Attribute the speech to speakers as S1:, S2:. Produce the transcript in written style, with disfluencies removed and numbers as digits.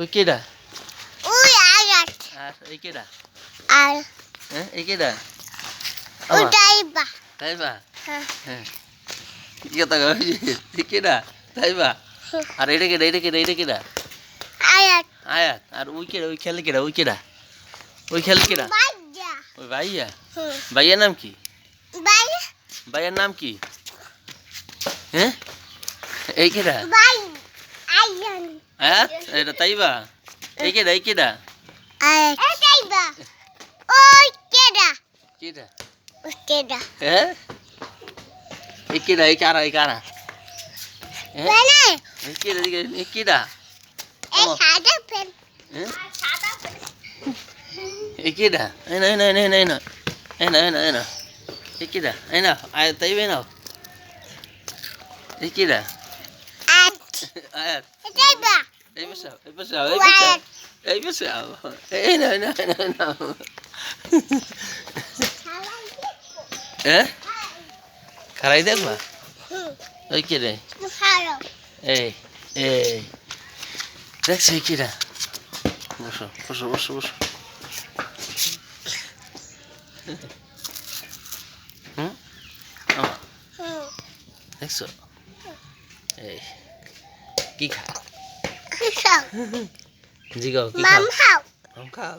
S1: ওই কেডা?
S2: ওই আয়াত
S1: আর এই কেডা?
S2: আর
S1: হ্যাঁ এই কেডা?
S2: ওটাইবা
S1: তাইবা?
S2: হ্যাঁ
S1: হ্যাঁ কি কথা কইছিস? এই কেডা? তাইবা? আর এটা কেডা? এটা কেডা? এটা কেডা?
S2: আয়াত
S1: আয়াত। আর ওই কেডা? ওই খেলে কেডা? ওই কেডা? ওই খেলে কেডা?
S2: বাজা
S1: ওই ভাইয়া?
S2: হুম
S1: ভাইয়ার নাম কি?
S2: বাই
S1: ভাইয়ার নাম কি? হ্যাঁ এই কেডা?
S2: বাই আয়ান
S1: আয়াত? এটা তাইবা? এই কেডা? এই কেডা?
S2: আয়াত ওটাইবা ওই কেডা
S1: কেডা?
S2: ওই কেডা
S1: হ্যাঁ এই কেডা? এই কারা? এই কারা? হ্যাঁ
S2: মানে
S1: এই কেডা? এই কেডা?
S2: এই সাদা পেন
S1: হ্যাঁ
S2: সাদা পেন
S1: এই কেডা? এই না এই না এই না এই না এই না এই না এই না এই কেডা? এই না আয়াত তাইবা না এই কেডা?
S2: আয়াত
S1: আয়াত
S2: ওটাইবা
S1: এই বসাও এই বসাও এই বসাও এই বসাও এই না এই না এই না এই না হ্যাঁ খারাই দেখবা ওই কেডা?
S2: ভালো
S1: এই এই দেখছো এই কেডা? বসো বসো বসো বসো হুম আমা
S2: হুম
S1: দেখছো এই কি খা
S2: কিসব
S1: জিগাও কি খাও
S2: মাম হাও
S1: আম খাও